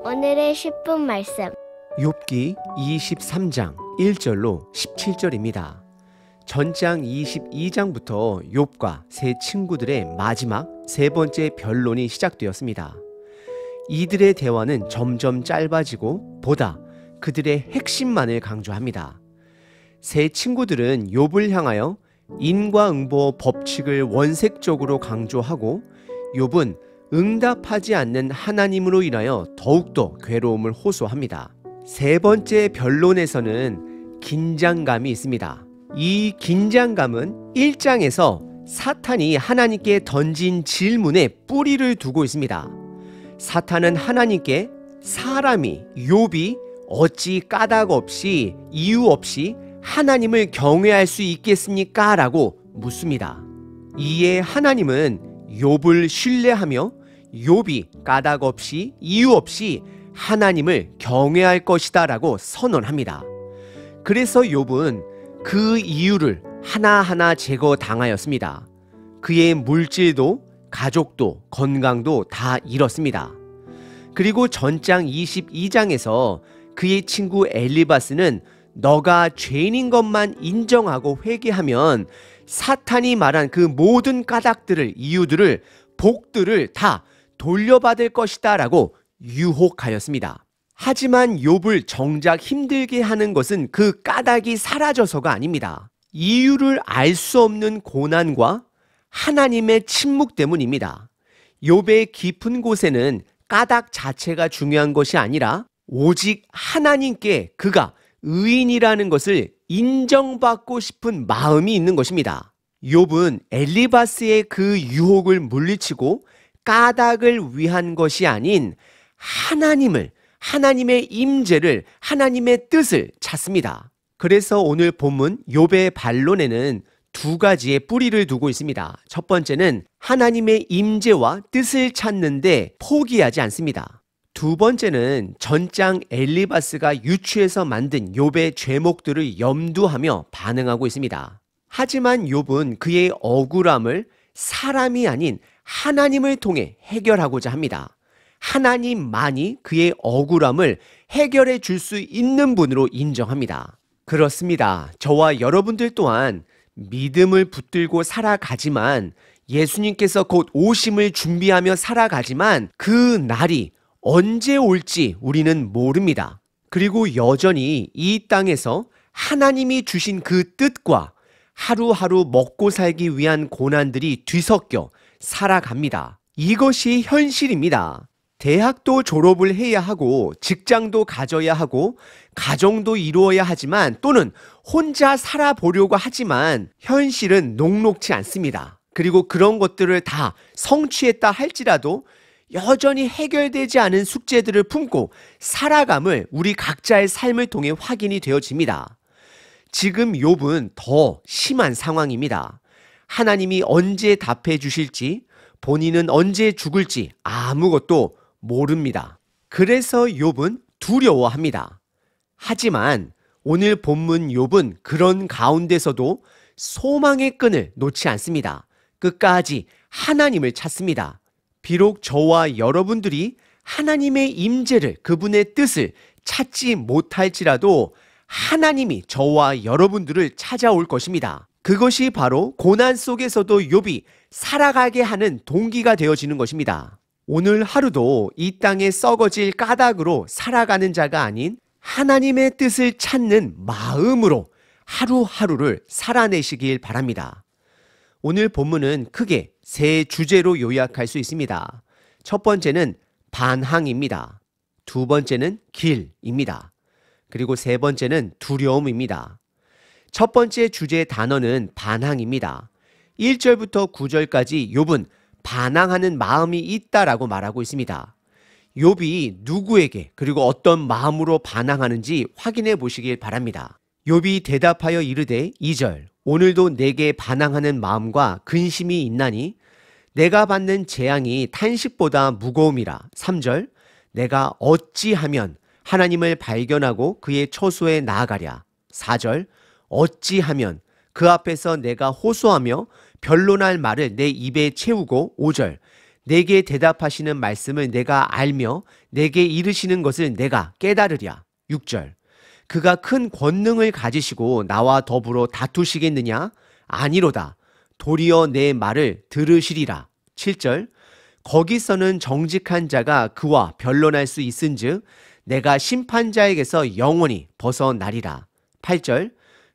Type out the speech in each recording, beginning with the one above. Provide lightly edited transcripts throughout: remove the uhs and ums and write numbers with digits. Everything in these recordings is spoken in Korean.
오늘의 10분 말씀. 욥기 23장 1절로 17절입니다. 전장 22장부터 욥과 세 친구들의 마지막 세 번째 변론이 시작되었습니다. 이들의 대화는 점점 짧아지고 보다 그들의 핵심만을 강조합니다. 세 친구들은 욥을 향하여 인과응보 법칙을 원색적으로 강조하고 욥은 응답하지 않는 하나님으로 인하여 더욱더 괴로움을 호소합니다. 세 번째 변론에서는 긴장감이 있습니다. 이 긴장감은 1장에서 사탄이 하나님께 던진 질문에 뿌리를 두고 있습니다. 사탄은 하나님께 사람이 욥이 어찌 까닭 없이 이유 없이 하나님을 경외할 수 있겠습니까? 라고 묻습니다. 이에 하나님은 욥을 신뢰하며 욥이 까닭 없이 이유 없이 하나님을 경외할 것이다 라고 선언합니다. 그래서 욥은 그 이유를 하나하나 제거당하였습니다. 그의 물질도 가족도 건강도 다 잃었습니다. 그리고 전장 22장에서 그의 친구 엘리바스는 너가 죄인인 것만 인정하고 회개하면 사탄이 말한 그 모든 까닭들을 이유들을 복들을 다 돌려받을 것이다 라고 유혹하였습니다. 하지만 욥을 정작 힘들게 하는 것은 그 까닭이 사라져서가 아닙니다. 이유를 알 수 없는 고난과 하나님의 침묵 때문입니다. 욥의 깊은 곳에는 까닭 자체가 중요한 것이 아니라 오직 하나님께 그가 의인이라는 것을 인정받고 싶은 마음이 있는 것입니다. 욥은 엘리바스의 그 유혹을 물리치고 까닭을 위한 것이 아닌 하나님의 임재를, 하나님의 뜻을 찾습니다. 그래서 오늘 본문 욥의 반론에는 두 가지의 뿌리를 두고 있습니다. 첫 번째는 하나님의 임재와 뜻을 찾는데 포기하지 않습니다. 두 번째는 전장 엘리바스가 유추해서 만든 욥의 죄목들을 염두하며 반응하고 있습니다. 하지만 욥은 그의 억울함을 사람이 아닌 하나님을 통해 해결하고자 합니다. 하나님만이 그의 억울함을 해결해 줄 수 있는 분으로 인정합니다. 그렇습니다. 저와 여러분들 또한 믿음을 붙들고 살아가지만 예수님께서 곧 오심을 준비하며 살아가지만 그 날이 언제 올지 우리는 모릅니다. 그리고 여전히 이 땅에서 하나님이 주신 그 뜻과 하루하루 먹고 살기 위한 고난들이 뒤섞여 살아갑니다. 이것이 현실입니다. 대학도 졸업을 해야 하고 직장도 가져야 하고 가정도 이루어야 하지만 또는 혼자 살아보려고 하지만 현실은 녹록지 않습니다. 그리고 그런 것들을 다 성취했다 할지라도 여전히 해결되지 않은 숙제들을 품고 살아감을 우리 각자의 삶을 통해 확인이 되어집니다. 지금 욥은 더 심한 상황입니다. 하나님이 언제 답해 주실지, 본인은 언제 죽을지 아무것도 모릅니다. 그래서 욥은 두려워합니다. 하지만 오늘 본문 욥은 그런 가운데서도 소망의 끈을 놓지 않습니다. 끝까지 하나님을 찾습니다. 비록 저와 여러분들이 하나님의 임재를, 그분의 뜻을 찾지 못할지라도 하나님이 저와 여러분들을 찾아올 것입니다. 그것이 바로 고난 속에서도 욥이 살아가게 하는 동기가 되어지는 것입니다. 오늘 하루도 이 땅에 썩어질 까닭으로 살아가는 자가 아닌 하나님의 뜻을 찾는 마음으로 하루하루를 살아내시길 바랍니다. 오늘 본문은 크게 세 주제로 요약할 수 있습니다. 첫 번째는 반항입니다. 두 번째는 길입니다. 그리고 세 번째는 두려움입니다. 첫 번째 주제 단어는 반항입니다. 1절부터 9절까지 욥은 반항하는 마음이 있다라고 말하고 있습니다. 욥이 누구에게 그리고 어떤 마음으로 반항하는지 확인해 보시길 바랍니다. 욥이 대답하여 이르되 2절 오늘도 내게 반항하는 마음과 근심이 있나니 내가 받는 재앙이 탄식보다 무거움이라. 3절 내가 어찌하면 하나님을 발견하고 그의 처소에 나아가랴. 4절 어찌하면 그 앞에서 내가 호소하며 변론할 말을 내 입에 채우고. 5절 내게 대답하시는 말씀을 내가 알며 내게 이르시는 것을 내가 깨달으랴. 6절. 그가 큰 권능을 가지시고 나와 더불어 다투시겠느냐? 아니로다. 도리어 내 말을 들으시리라. 7절. 거기서는 정직한 자가 그와 변론할 수 있은즉 내가 심판자에게서 영원히 벗어나리라. 8절.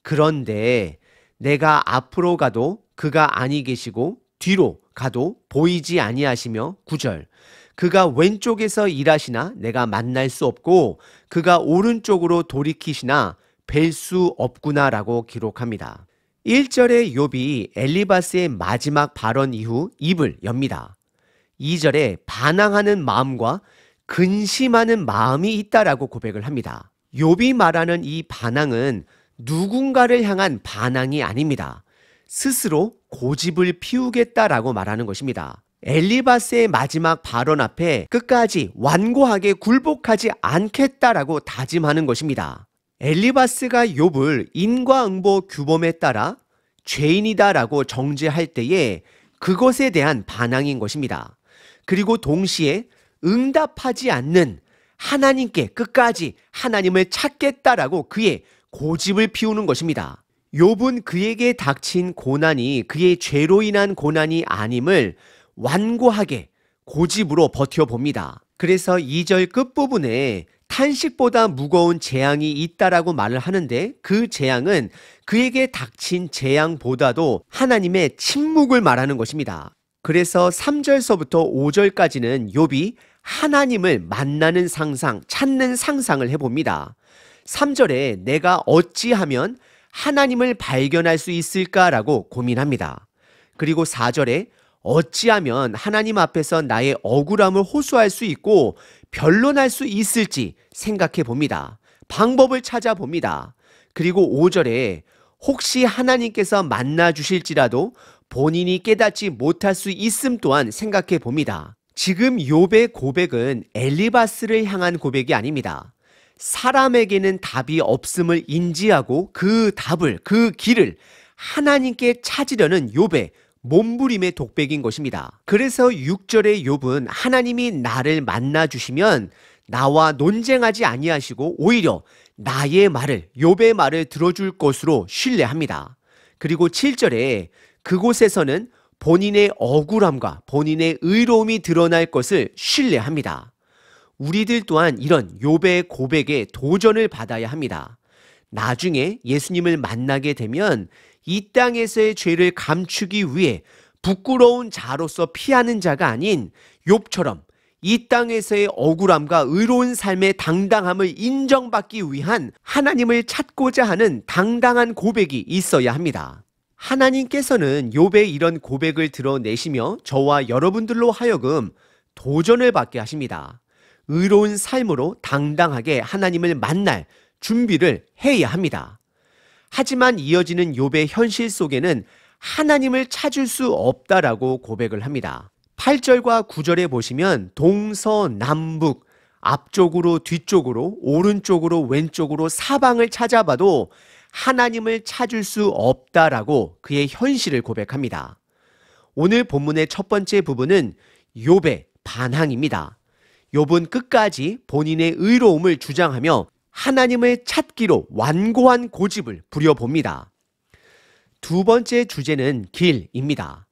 그런데 내가 앞으로 가도 그가 아니 계시고 뒤로 가도 보이지 아니하시며 9절. 그가 왼쪽에서 일하시나 내가 만날 수 없고 그가 오른쪽으로 돌이키시나 뵐 수 없구나라고 기록합니다. 1절에 욥이 엘리바스의 마지막 발언 이후 입을 엽니다. 2절에 반항하는 마음과 근심하는 마음이 있다라고 고백을 합니다. 욥이 말하는 이 반항은 누군가를 향한 반항이 아닙니다. 스스로 고집을 피우겠다라고 말하는 것입니다. 엘리바스의 마지막 발언 앞에 끝까지 완고하게 굴복하지 않겠다라고 다짐하는 것입니다. 엘리바스가 욥을 인과응보 규범에 따라 죄인이다라고 정죄할 때에 그것에 대한 반항인 것입니다. 그리고 동시에 응답하지 않는 하나님께 끝까지 하나님을 찾겠다라고 그의 고집을 피우는 것입니다. 욥은 그에게 닥친 고난이 그의 죄로 인한 고난이 아님을 완고하게 고집으로 버텨봅니다. 그래서 2절 끝부분에 탄식보다 무거운 재앙이 있다라고 말을 하는데 그 재앙은 그에게 닥친 재앙보다도 하나님의 침묵을 말하는 것입니다. 그래서 3절서부터 5절까지는 욥이 하나님을 만나는 상상, 찾는 상상을 해봅니다. 3절에 내가 어찌하면 하나님을 발견할 수 있을까라고 고민합니다. 그리고 4절에 어찌하면 하나님 앞에서 나의 억울함을 호소할 수 있고 변론할 수 있을지 생각해 봅니다. 방법을 찾아봅니다. 그리고 5절에 혹시 하나님께서 만나 주실지라도 본인이 깨닫지 못할 수 있음 또한 생각해 봅니다. 지금 욥의 고백은 엘리바스를 향한 고백이 아닙니다. 사람에게는 답이 없음을 인지하고 그 답을, 그 길을 하나님께 찾으려는 욥의 몸부림의 독백인 것입니다. 그래서 6절의 욥은 하나님이 나를 만나 주시면 나와 논쟁하지 아니하시고 오히려 나의 말을, 욥의 말을 들어줄 것으로 신뢰합니다. 그리고 7절에 그곳에서는 본인의 억울함과 본인의 의로움이 드러날 것을 신뢰합니다. 우리들 또한 이런 욥의 고백에 도전을 받아야 합니다. 나중에 예수님을 만나게 되면 이 땅에서의 죄를 감추기 위해 부끄러운 자로서 피하는 자가 아닌 욥처럼 이 땅에서의 억울함과 의로운 삶의 당당함을 인정받기 위한 하나님을 찾고자 하는 당당한 고백이 있어야 합니다. 하나님께서는 욥의 이런 고백을 드러내시며 저와 여러분들로 하여금 도전을 받게 하십니다. 의로운 삶으로 당당하게 하나님을 만날 준비를 해야 합니다. 하지만 이어지는 욥의 현실 속에는 하나님을 찾을 수 없다라고 고백을 합니다. 8절과 9절에 보시면 동서남북, 앞쪽으로 뒤쪽으로 오른쪽으로 왼쪽으로 사방을 찾아봐도 하나님을 찾을 수 없다라고 그의 현실을 고백합니다. 오늘 본문의 첫 번째 부분은 욥의 반항입니다. 욥은 끝까지 본인의 의로움을 주장하며 하나님을 찾기로 완고한 고집을 부려봅니다. 두 번째 주제는 길입니다.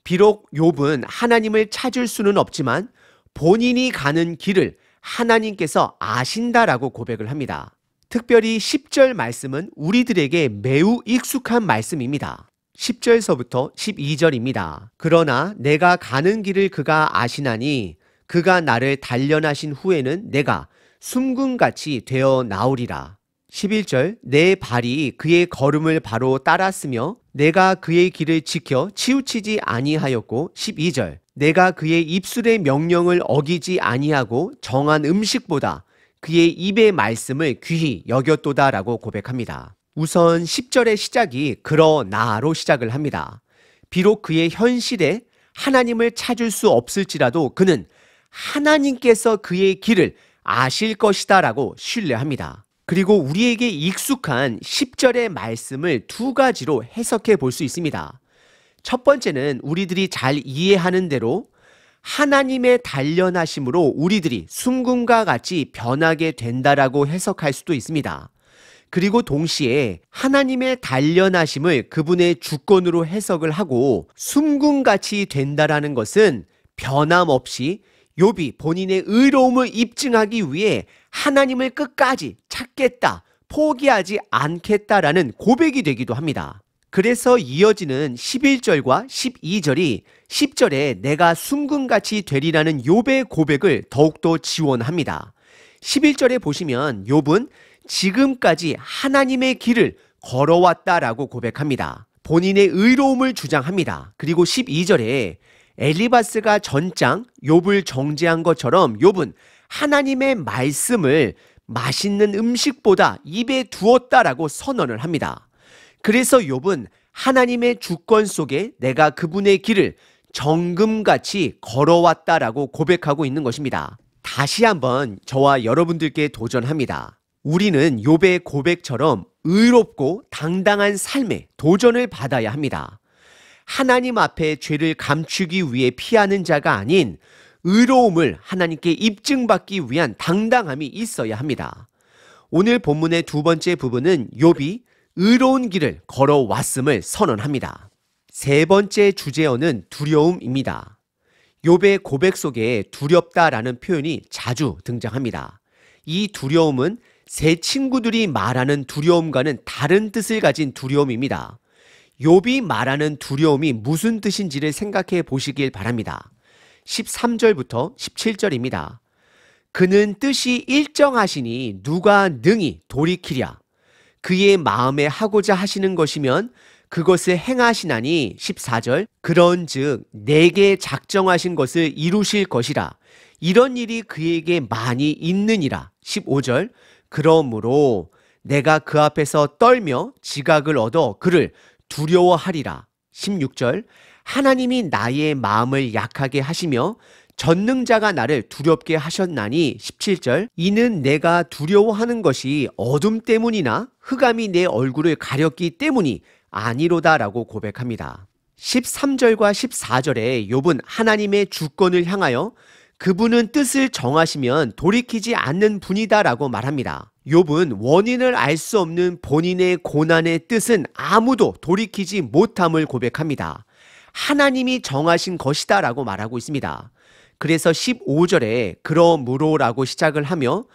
비록 욥은 하나님을 찾을 수는 없지만 본인이 가는 길을 하나님께서 아신다라고 고백을 합니다. 특별히 10절 말씀은 우리들에게 매우 익숙한 말씀입니다. 10절서부터 12절입니다. 그러나 내가 가는 길을 그가 아시나니 그가 나를 단련하신 후에는 내가 숨금같이 되어 나오리라. 11절 내 발이 그의 걸음을 바로 따랐으며 내가 그의 길을 지켜 치우치지 아니하였고 12절 내가 그의 입술의 명령을 어기지 아니하고 정한 음식보다 그의 입의 말씀을 귀히 여겼도다라고 고백합니다. 우선 10절의 시작이 그러나로 시작을 합니다. 비록 그의 현실에 하나님을 찾을 수 없을지라도 그는 하나님께서 그의 길을 아실 것이다 라고 신뢰합니다. 그리고 우리에게 익숙한 10절의 말씀을 두 가지로 해석해 볼 수 있습니다. 첫 번째는 우리들이 잘 이해하는 대로 하나님의 단련하심으로 우리들이 순금과 같이 변하게 된다라고 해석할 수도 있습니다. 그리고 동시에 하나님의 단련하심을 그분의 주권으로 해석을 하고 순금같이 된다라는 것은 변함없이 욥이 본인의 의로움을 입증하기 위해 하나님을 끝까지 찾겠다, 포기하지 않겠다라는 고백이 되기도 합니다. 그래서 이어지는 11절과 12절이 10절에 내가 순금같이 되리라는 욥의 고백을 더욱더 지원합니다. 11절에 보시면 욥은 지금까지 하나님의 길을 걸어왔다라고 고백합니다. 본인의 의로움을 주장합니다. 그리고 12절에 엘리바스가 전장 욥을 정죄한 것처럼 욥은 하나님의 말씀을 맛있는 음식보다 입에 두었다라고 선언을 합니다. 그래서 욥은 하나님의 주권 속에 내가 그분의 길을 정금같이 걸어왔다라고 고백하고 있는 것입니다. 다시 한번 저와 여러분들께 도전합니다. 우리는 욥의 고백처럼 의롭고 당당한 삶에 도전을 받아야 합니다. 하나님 앞에 죄를 감추기 위해 피하는 자가 아닌 의로움을 하나님께 입증받기 위한 당당함이 있어야 합니다. 오늘 본문의 두 번째 부분은 욥이 의로운 길을 걸어왔음을 선언합니다. 세 번째 주제어는 두려움입니다. 욥의 고백 속에 두렵다라는 표현이 자주 등장합니다. 이 두려움은 세 친구들이 말하는 두려움과는 다른 뜻을 가진 두려움입니다. 욥이 말하는 두려움이 무슨 뜻인지를 생각해 보시길 바랍니다. 13절부터 17절입니다. 그는 뜻이 일정하시니 누가 능히 돌이키랴. 그의 마음에 하고자 하시는 것이면 그것을 행하시나니 14절 그런즉 내게 작정하신 것을 이루실 것이라. 이런 일이 그에게 많이 있느니라. 15절 그러므로 내가 그 앞에서 떨며 지각을 얻어 그를 두려워하리라. 16절 하나님이 나의 마음을 약하게 하시며 전능자가 나를 두렵게 하셨나니 17절 이는 내가 두려워하는 것이 어둠 때문이나 흑암이 내 얼굴을 가렸기 때문이 아니로다라고 고백합니다. 13절과 14절에 욥은 하나님의 주권을 향하여 그분은 뜻을 정하시면 돌이키지 않는 분이다라고 말합니다. 욥은 원인을 알 수 없는 본인의 고난의 뜻은 아무도 돌이키지 못함을 고백합니다. 하나님이 정하신 것이다라고 말하고 있습니다. 그래서 15절에 그러므로라고 시작을 하며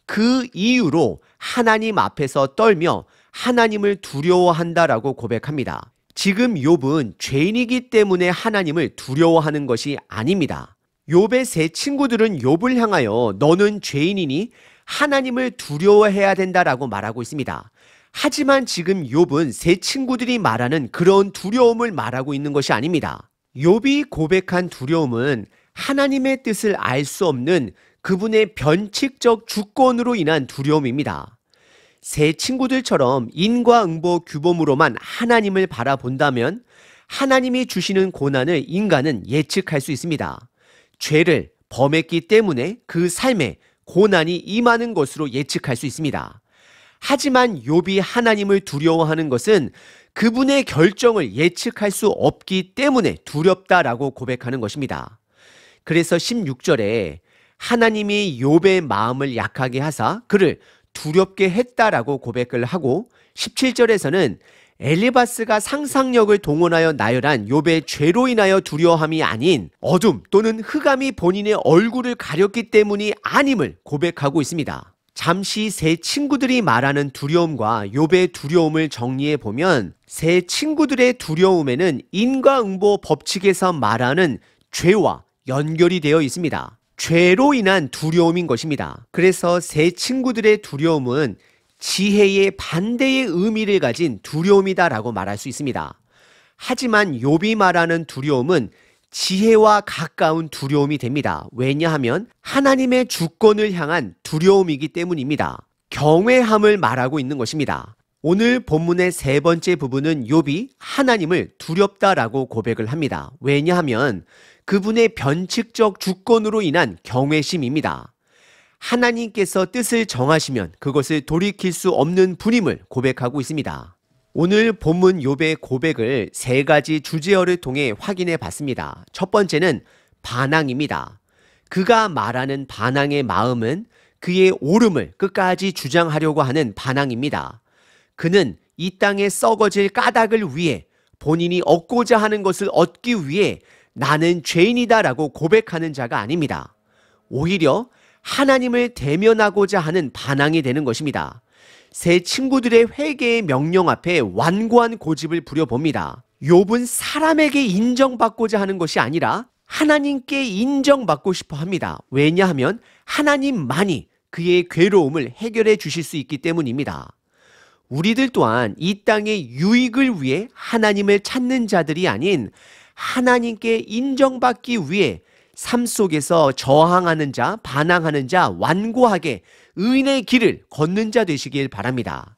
그 이유로 하나님 앞에서 떨며 하나님을 두려워한다라고 고백합니다. 지금 욥은 죄인이기 때문에 하나님을 두려워하는 것이 아닙니다. 욥의 세 친구들은 욥을 향하여 너는 죄인이니 하나님을 두려워해야 된다라고 말하고 있습니다. 하지만 지금 욥은 세 친구들이 말하는 그런 두려움을 말하고 있는 것이 아닙니다. 욥이 고백한 두려움은 하나님의 뜻을 알 수 없는 그분의 변칙적 주권으로 인한 두려움입니다. 세 친구들처럼 인과응보 규범으로만 하나님을 바라본다면 하나님이 주시는 고난을 인간은 예측할 수 있습니다. 죄를 범했기 때문에 그 삶에 고난이 임하는 것으로 예측할 수 있습니다. 하지만 욥이 하나님을 두려워하는 것은 그분의 결정을 예측할 수 없기 때문에 두렵다라고 고백하는 것입니다. 그래서 16절에 하나님이 욥의 마음을 약하게 하사 그를 두렵게 했다라고 고백을 하고 17절에서는 엘리바스가 상상력을 동원하여 나열한 욥의 죄로 인하여 두려워함이 아닌 어둠 또는 흑암이 본인의 얼굴을 가렸기 때문이 아님을 고백하고 있습니다. 잠시 세 친구들이 말하는 두려움과 욥의 두려움을 정리해 보면 세 친구들의 두려움에는 인과응보 법칙에서 말하는 죄와 연결이 되어 있습니다. 죄로 인한 두려움인 것입니다. 그래서 세 친구들의 두려움은 지혜의 반대의 의미를 가진 두려움이다라고 말할 수 있습니다. 하지만 욥이 말하는 두려움은 지혜와 가까운 두려움이 됩니다. 왜냐하면 하나님의 주권을 향한 두려움이기 때문입니다. 경외함을 말하고 있는 것입니다. 오늘 본문의 세 번째 부분은 욥이 하나님을 두렵다라고 고백을 합니다. 왜냐하면 그분의 변칙적 주권으로 인한 경외심입니다. 하나님께서 뜻을 정하시면 그것을 돌이킬 수 없는 분임을 고백하고 있습니다. 오늘 본문 욥의 고백을 세 가지 주제어를 통해 확인해 봤습니다. 첫 번째는 반항입니다. 그가 말하는 반항의 마음은 그의 옳음을 끝까지 주장하려고 하는 반항입니다. 그는 이 땅에 썩어질 까닭을 위해 본인이 얻고자 하는 것을 얻기 위해 나는 죄인이다라고 고백하는 자가 아닙니다. 오히려 하나님을 대면하고자 하는 반항이 되는 것입니다. 세 친구들의 회개의 명령 앞에 완고한 고집을 부려봅니다. 욥은 사람에게 인정받고자 하는 것이 아니라 하나님께 인정받고 싶어 합니다. 왜냐하면 하나님만이 그의 괴로움을 해결해 주실 수 있기 때문입니다. 우리들 또한 이 땅의 유익을 위해 하나님을 찾는 자들이 아닌 하나님께 인정받기 위해 삶 속에서 저항하는 자, 반항하는 자, 완고하게 의인의 길을 걷는 자 되시길 바랍니다.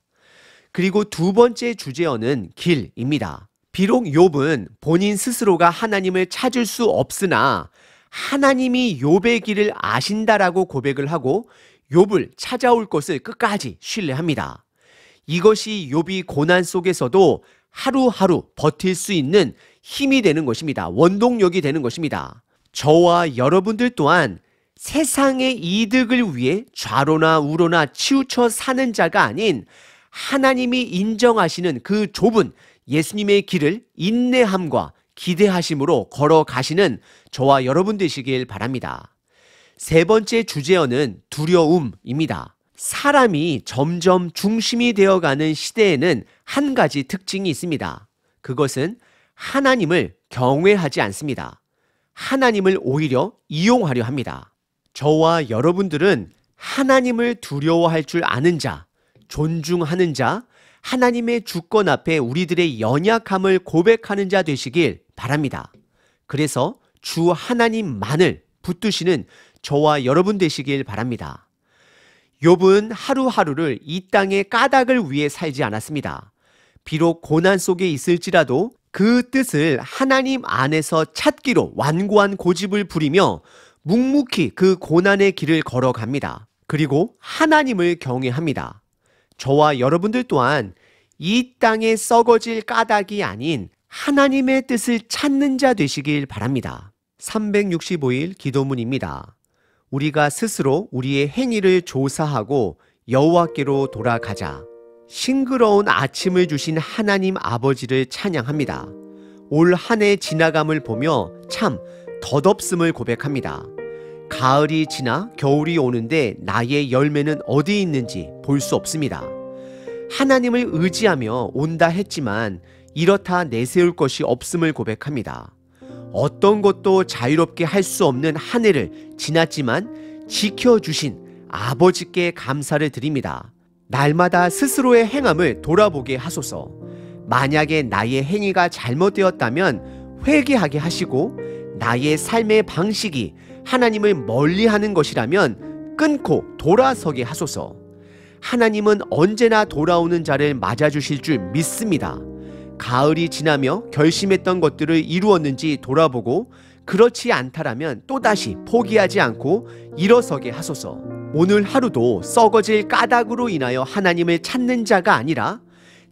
그리고 두 번째 주제어는 길입니다. 비록 욥은 본인 스스로가 하나님을 찾을 수 없으나 하나님이 욥의 길을 아신다라고 고백을 하고 욥을 찾아올 것을 끝까지 신뢰합니다. 이것이 욥이 고난 속에서도 하루하루 버틸 수 있는 힘이 되는 것입니다. 원동력이 되는 것입니다. 저와 여러분들 또한 세상의 이득을 위해 좌로나 우로나 치우쳐 사는 자가 아닌 하나님이 인정하시는 그 좁은 예수님의 길을 인내함과 기대하심으로 걸어가시는 저와 여러분 되시길 바랍니다. 세 번째 주제어는 두려움입니다. 사람이 점점 중심이 되어가는 시대에는 한 가지 특징이 있습니다. 그것은 하나님을 경외하지 않습니다. 하나님을 오히려 이용하려 합니다. 저와 여러분들은 하나님을 두려워할 줄 아는 자, 존중하는 자, 하나님의 주권 앞에 우리들의 연약함을 고백하는 자 되시길 바랍니다. 그래서 주 하나님만을 붙드시는 저와 여러분 되시길 바랍니다. 욥은 하루하루를 이 땅의 까닭을 위해 살지 않았습니다. 비록 고난 속에 있을지라도 그 뜻을 하나님 안에서 찾기로 완고한 고집을 부리며 묵묵히 그 고난의 길을 걸어갑니다. 그리고 하나님을 경외합니다. 저와 여러분들 또한 이 땅에 썩어질 까닭이 아닌 하나님의 뜻을 찾는 자 되시길 바랍니다. 365일 기도문입니다. 우리가 스스로 우리의 행위를 조사하고 여호와께로 돌아가자. 싱그러운 아침을 주신 하나님 아버지를 찬양합니다. 올 한 해 지나감을 보며 참 덧없음을 고백합니다. 가을이 지나 겨울이 오는데 나의 열매는 어디 있는지 볼 수 없습니다. 하나님을 의지하며 온다 했지만 이렇다 내세울 것이 없음을 고백합니다. 어떤 것도 자유롭게 할 수 없는 한 해를 지났지만 지켜주신 아버지께 감사를 드립니다. 날마다 스스로의 행함을 돌아보게 하소서. 만약에 나의 행위가 잘못되었다면 회개하게 하시고 나의 삶의 방식이 하나님을 멀리하는 것이라면 끊고 돌아서게 하소서. 하나님은 언제나 돌아오는 자를 맞아주실 줄 믿습니다. 가을이 지나며 결심했던 것들을 이루었는지 돌아보고 그렇지 않다라면 또다시 포기하지 않고 일어서게 하소서. 오늘 하루도 썩어질 까닭으로 인하여 하나님을 찾는 자가 아니라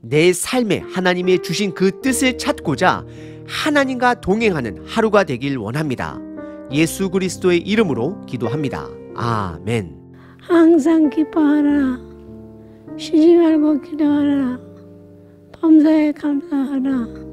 내 삶에 하나님의 주신 그 뜻을 찾고자 하나님과 동행하는 하루가 되길 원합니다. 예수 그리스도의 이름으로 기도합니다. 아멘. 항상 기뻐하라. 쉬지 말고 기도하라. 범사에 감사하라.